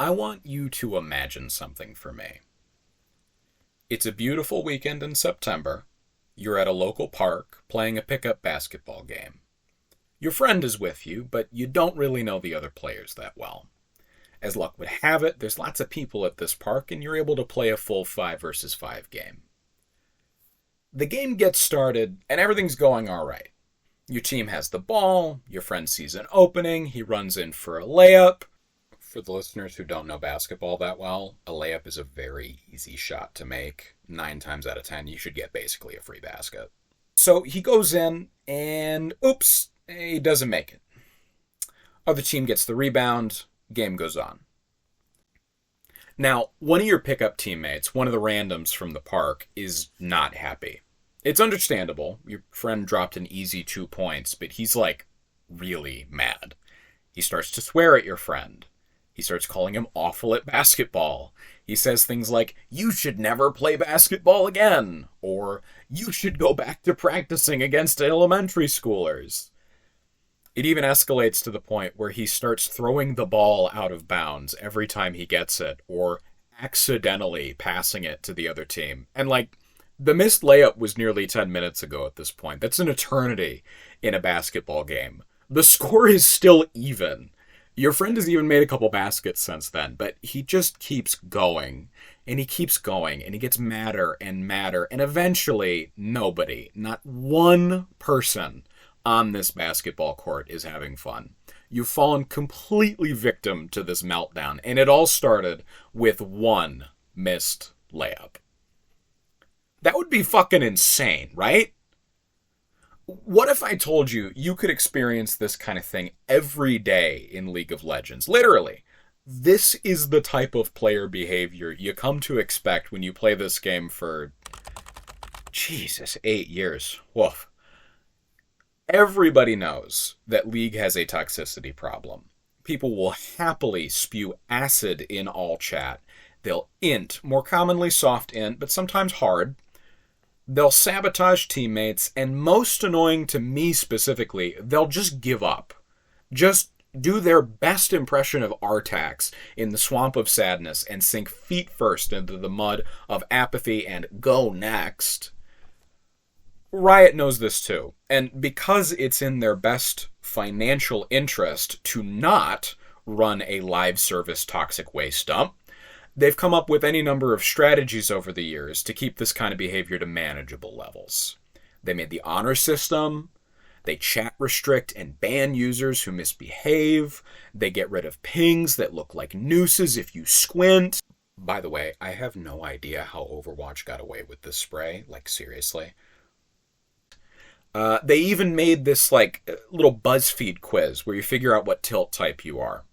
I want you to imagine something for me. It's a beautiful weekend in September. You're at a local park playing a pickup basketball game. Your friend is with you, but you don't really know the other players that well. As luck would have it, there's lots of people at this park, and you're able to play a full 5 versus 5 game. The game gets started, and everything's going alright. Your team has the ball, your friend sees an opening, he runs in for a layup. For the listeners who don't know basketball that well, a layup is a very easy shot to make. 9 times out of 10, you should get basically a free basket. So he goes in, and oops, he doesn't make it. Other team gets the rebound, game goes on. Now, one of your pickup teammates, one of the randoms from the park, is not happy. It's understandable. Your friend dropped an easy 2 points, but he's like really mad. He starts to swear at your friend. He starts calling him awful at basketball. He says things like, "You should never play basketball again," or "You should go back to practicing against elementary schoolers." It even escalates to the point where he starts throwing the ball out of bounds every time he gets it, or accidentally passing it to the other team. And the missed layup was nearly 10 minutes ago at this point. That's an eternity in a basketball game. The score is still even. Your friend has even made a couple baskets since then, but he just keeps going, and he keeps going, and he gets madder and madder, and eventually nobody, not one person on this basketball court is having fun. You've fallen completely victim to this meltdown, and it all started with one missed layup. That would be fucking insane, right? What if I told you you could experience this kind of thing every day in League of Legends? Literally. This is the type of player behavior you come to expect when you play this game for, Jesus, 8 years. Woof. Everybody knows that League has a toxicity problem. People will happily spew acid in all chat. They'll int, more commonly soft int, but sometimes hard. They'll sabotage teammates, and most annoying to me specifically, they'll just give up. Just do their best impression of Artax in the Swamp of Sadness and sink feet first into the mud of apathy and go next. Riot knows this too, and because it's in their best financial interest to not run a live service toxic waste dump, they've come up with any number of strategies over the years to keep this kind of behavior to manageable levels. They made the honor system, they chat restrict and ban users who misbehave, they get rid of pings that look like nooses if you squint. By the way, I have no idea how Overwatch got away with this spray, seriously. They even made this little BuzzFeed quiz where you figure out what tilt type you are.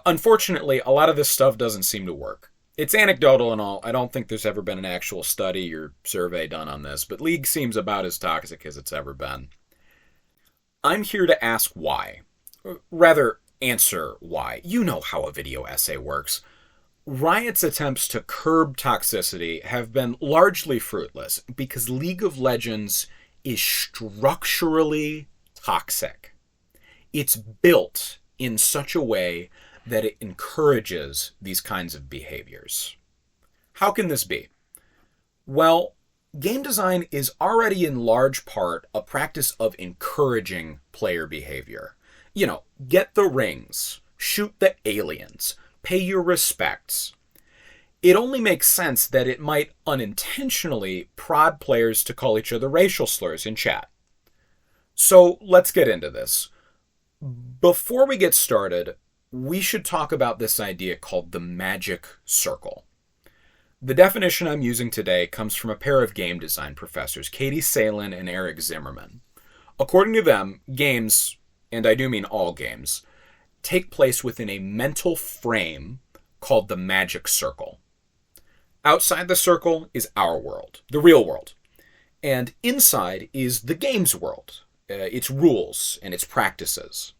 Unfortunately, a lot of this stuff doesn't seem to work. It's anecdotal and all. I don't think there's ever been an actual study or survey done on this, but League seems about as toxic as it's ever been. I'm here to ask why. Rather, answer why. You know how a video essay works. Riot's attempts to curb toxicity have been largely fruitless because League of Legends is structurally toxic. It's built in such a way that it encourages these kinds of behaviors. How can this be? Well, game design is already in large part a practice of encouraging player behavior. Get the rings, shoot the aliens, pay your respects. It only makes sense that it might unintentionally prod players to call each other racial slurs in chat. So let's get into this. Before we get started, we should talk about this idea called the magic circle. The definition I'm using today comes from a pair of game design professors, Katie Salen and Eric Zimmerman. According to them, games, and I do mean all games, take place within a mental frame called the magic circle. Outside the circle is our world, the real world. And inside is the game's world, its rules and its practices.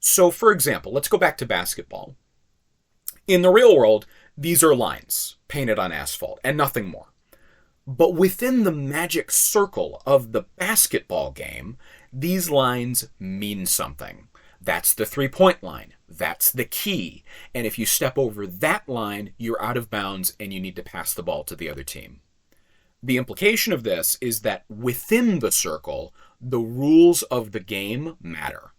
So, for example, let's go back to basketball. In the real world, these are lines painted on asphalt and nothing more. But within the magic circle of the basketball game, these lines mean something. That's the three-point line. That's the key. And if you step over that line, you're out of bounds and you need to pass the ball to the other team. The implication of this is that within the circle, the rules of the game matter.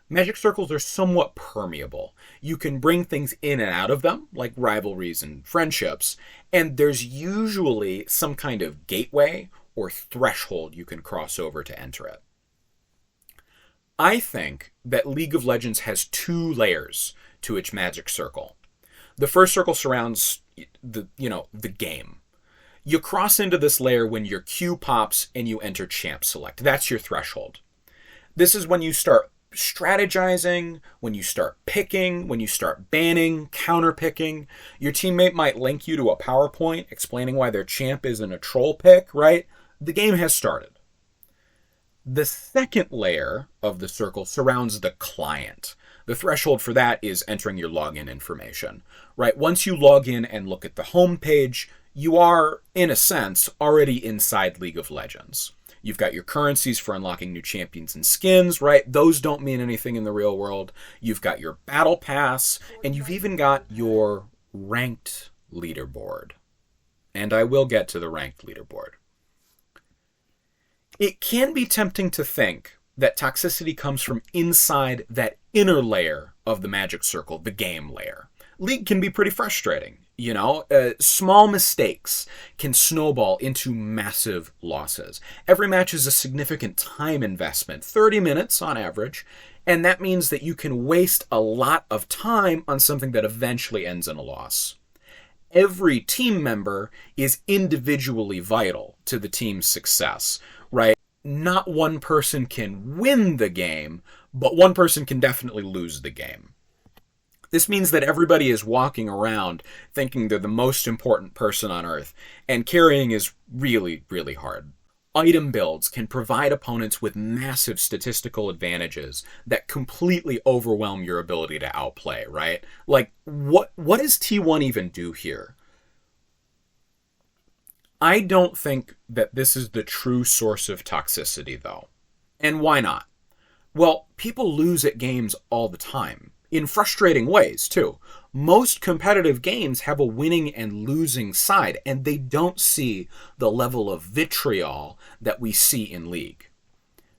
Magic circles are somewhat permeable. You can bring things in and out of them, like rivalries and friendships, and there's usually some kind of gateway or threshold you can cross over to enter it. I think that League of Legends has 2 layers to its Magic Circle. The first circle surrounds the game. You cross into this layer when your queue pops and you enter Champ Select. That's your threshold. This is when you start strategizing, when you start picking, when you start banning, counter-picking. Your teammate might link you to a PowerPoint explaining why their champ isn't a troll pick, right? The game has started. The second layer of the circle surrounds the client. The threshold for that is entering your login information, right? Once you log in and look at the home page, you are, in a sense, already inside League of Legends. You've got your currencies for unlocking new champions and skins, right? Those don't mean anything in the real world. You've got your battle pass, and you've even got your ranked leaderboard. And I will get to the ranked leaderboard. It can be tempting to think that toxicity comes from inside that inner layer of the Magic Circle, the game layer. League can be pretty frustrating. Small mistakes can snowball into massive losses. Every match is a significant time investment, 30 minutes on average, and that means that you can waste a lot of time on something that eventually ends in a loss. Every team member is individually vital to the team's success, right? Not one person can win the game, but one person can definitely lose the game. This means that everybody is walking around thinking they're the most important person on Earth, and carrying is really, really hard. Item builds can provide opponents with massive statistical advantages that completely overwhelm your ability to outplay, right? Like, what does T1 even do here? I don't think that this is the true source of toxicity, though. And why not? Well, people lose at games all the time. In frustrating ways, too. Most competitive games have a winning and losing side, and they don't see the level of vitriol that we see in League.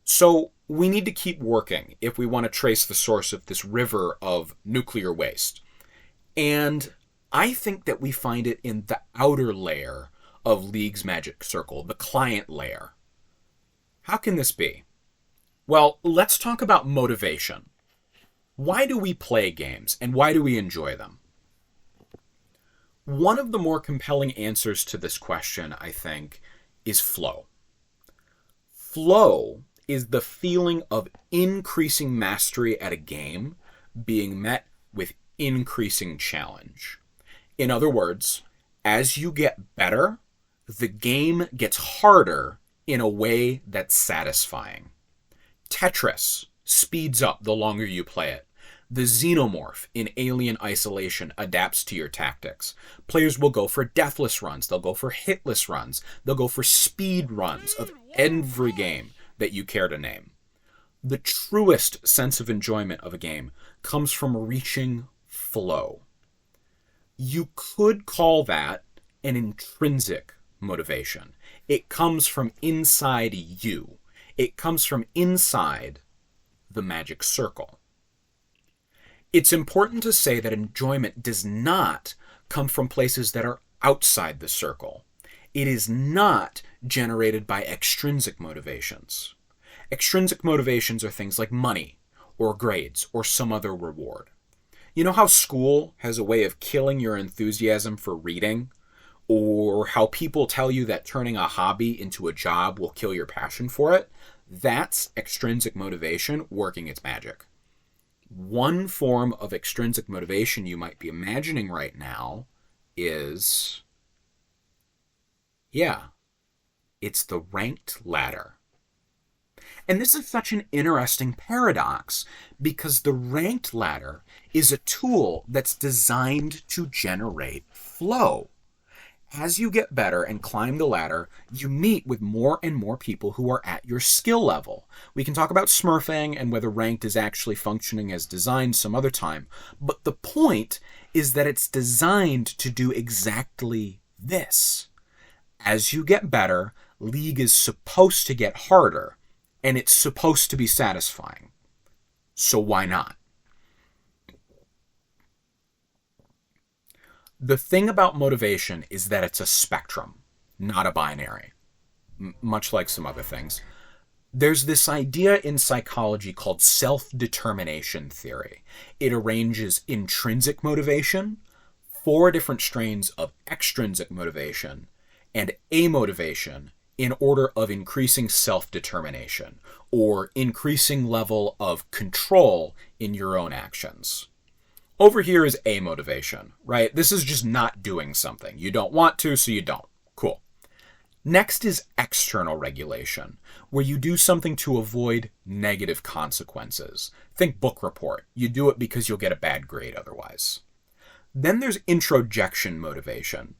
So we need to keep working if we want to trace the source of this river of nuclear waste. And I think that we find it in the outer layer of League's Magic Circle, the client layer. How can this be? Well, let's talk about motivation. Why do we play games, and why do we enjoy them? One of the more compelling answers to this question, I think, is flow. Flow is the feeling of increasing mastery at a game being met with increasing challenge. In other words, as you get better, the game gets harder in a way that's satisfying. Tetris speeds up the longer you play it. The Xenomorph in Alien Isolation adapts to your tactics. Players will go for deathless runs. They'll go for hitless runs. They'll go for speed runs of every game that you care to name. The truest sense of enjoyment of a game comes from reaching flow. You could call that an intrinsic motivation. It comes from inside you. It comes from inside the Magic Circle. It's important to say that enjoyment does not come from places that are outside the circle. It is not generated by extrinsic motivations. Extrinsic motivations are things like money, or grades, or some other reward. You know how school has a way of killing your enthusiasm for reading? Or how people tell you that turning a hobby into a job will kill your passion for it? That's extrinsic motivation working its magic. One form of extrinsic motivation you might be imagining right now is, it's the ranked ladder. And this is such an interesting paradox because the ranked ladder is a tool that's designed to generate flow. As you get better and climb the ladder, you meet with more and more people who are at your skill level. We can talk about smurfing and whether ranked is actually functioning as designed some other time, but the point is that it's designed to do exactly this. As you get better, League is supposed to get harder, and it's supposed to be satisfying. So why not? The thing about motivation is that it's a spectrum, not a binary, much like some other things. There's this idea in psychology called self-determination theory. It arranges intrinsic motivation, 4 different strains of extrinsic motivation, and amotivation in order of increasing self-determination or increasing level of control in your own actions. Over here is amotivation, right? This is just not doing something. You don't want to, so you don't. Cool. Next is external regulation, where you do something to avoid negative consequences. Think book report. You do it because you'll get a bad grade otherwise. Then there's introjection motivation,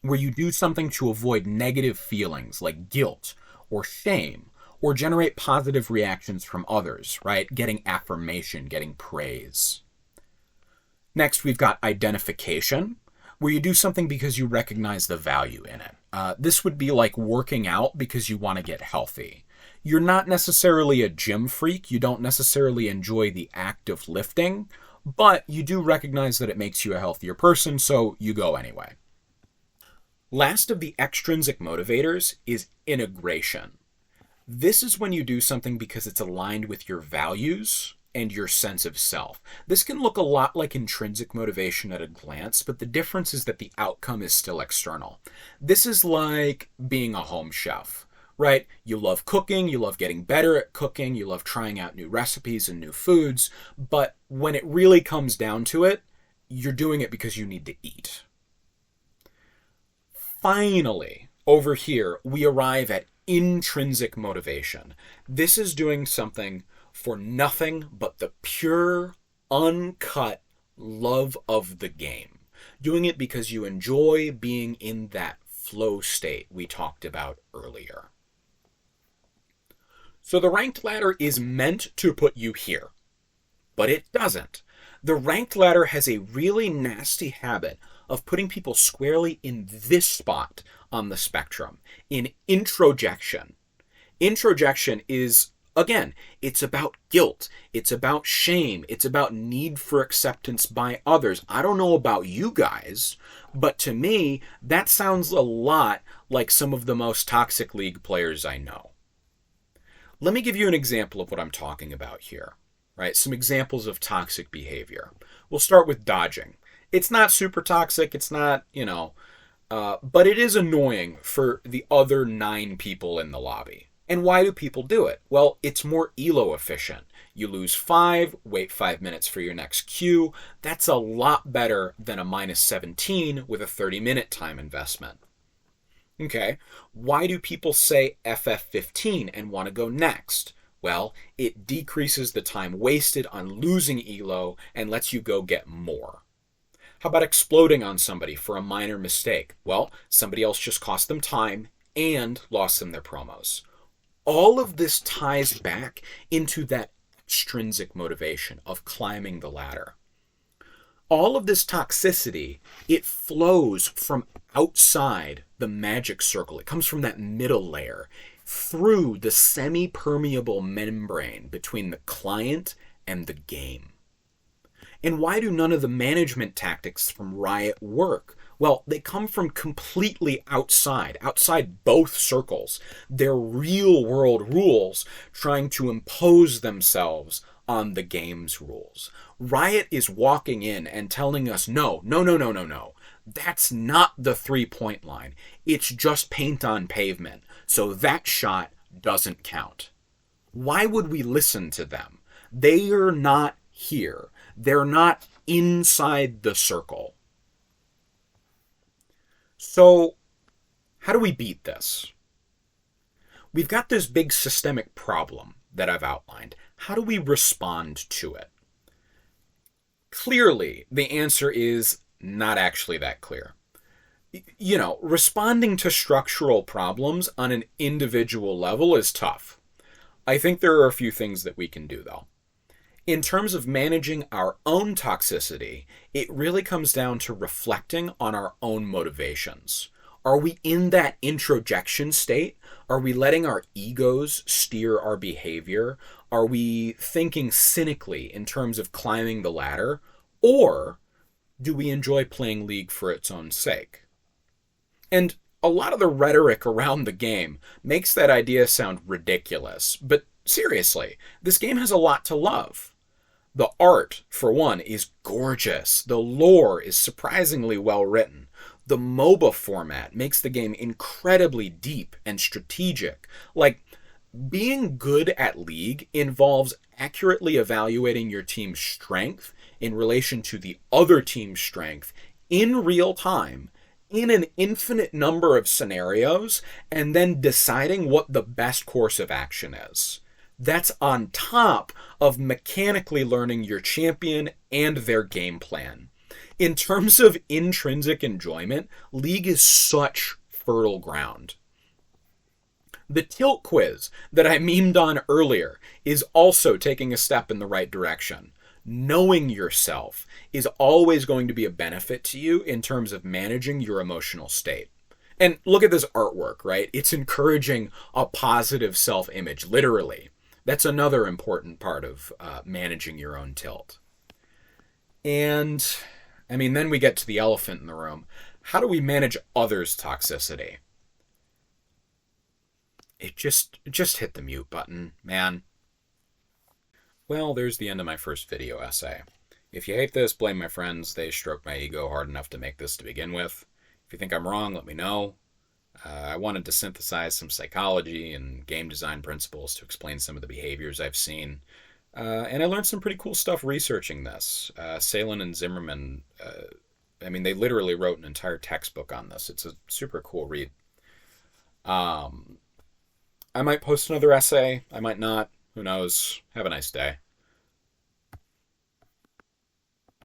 where you do something to avoid negative feelings like guilt or shame, or generate positive reactions from others, right? Getting affirmation, getting praise. Next, we've got identification, where you do something because you recognize the value in it. This would be like working out because you want to get healthy. You're not necessarily a gym freak. You don't necessarily enjoy the act of lifting, but you do recognize that it makes you a healthier person, so you go anyway. Last of the extrinsic motivators is integration. This is when you do something because it's aligned with your values and your sense of self. This can look a lot like intrinsic motivation at a glance, but the difference is that the outcome is still external. This is like being a home chef, right? You love cooking, you love getting better at cooking, you love trying out new recipes and new foods, but when it really comes down to it, you're doing it because you need to eat. Finally, over here, we arrive at intrinsic motivation. This is doing something for nothing but the pure, uncut love of the game. Doing it because you enjoy being in that flow state we talked about earlier. So the ranked ladder is meant to put you here, but it doesn't. The ranked ladder has a really nasty habit of putting people squarely in this spot on the spectrum, in introjection. Introjection is, again, it's about guilt, it's about shame, it's about need for acceptance by others. I don't know about you guys, but to me, that sounds a lot like some of the most toxic League players I know. Let me give you an example of what I'm talking about here, right? Some examples of toxic behavior. We'll start with dodging. It's not super toxic, it's not, but it is annoying for the other 9 people in the lobby. And why do people do it? Well, it's more elo efficient. You lose 5, wait 5 minutes for your next queue. That's a lot better than a minus 17 with a 30-minute time investment. Okay, why do people say FF15 and want to go next? Well, it decreases the time wasted on losing elo and lets you go get more. How about exploding on somebody for a minor mistake? Well, somebody else just cost them time and lost them their promos. All of this ties back into that extrinsic motivation of climbing the ladder. All of this toxicity, it flows from outside the magic circle. It comes from that middle layer through the semi-permeable membrane between the client and the game. And why do none of the management tactics from Riot work? Well, they come from completely outside both circles. They're real-world rules trying to impose themselves on the game's rules. Riot is walking in and telling us, no. That's not the 3-point line. It's just paint on pavement, so that shot doesn't count. Why would we listen to them? They are not here. They're not inside the circle. So, how do we beat this? We've got this big systemic problem that I've outlined. How do we respond to it? Clearly, the answer is not actually that clear. responding to structural problems on an individual level is tough. I think there are a few things that we can do, though. In terms of managing our own toxicity, it really comes down to reflecting on our own motivations. Are we in that introjection state? Are we letting our egos steer our behavior? Are we thinking cynically in terms of climbing the ladder? Or do we enjoy playing League for its own sake? And a lot of the rhetoric around the game makes that idea sound ridiculous. But seriously, this game has a lot to love. The art, for one, is gorgeous. The lore is surprisingly well written. The MOBA format makes the game incredibly deep and strategic. Like, being good at League involves accurately evaluating your team's strength in relation to the other team's strength in real time, in an infinite number of scenarios, and then deciding what the best course of action is. That's on top of mechanically learning your champion and their game plan. In terms of intrinsic enjoyment, League is such fertile ground. The tilt quiz that I memed on earlier is also taking a step in the right direction. Knowing yourself is always going to be a benefit to you in terms of managing your emotional state. And look at this artwork, right? It's encouraging a positive self-image, literally. That's another important part of managing your own tilt. And, then we get to the elephant in the room. How do we manage others' toxicity? It just hit the mute button, man. Well, there's the end of my first video essay. If you hate this, blame my friends. They stroked my ego hard enough to make this to begin with. If you think I'm wrong, let me know. I wanted to synthesize some psychology and game design principles to explain some of the behaviors I've seen. And I learned some pretty cool stuff researching this. Salen and Zimmerman, they literally wrote an entire textbook on this. It's a super cool read. I might post another essay. I might not. Who knows? Have a nice day.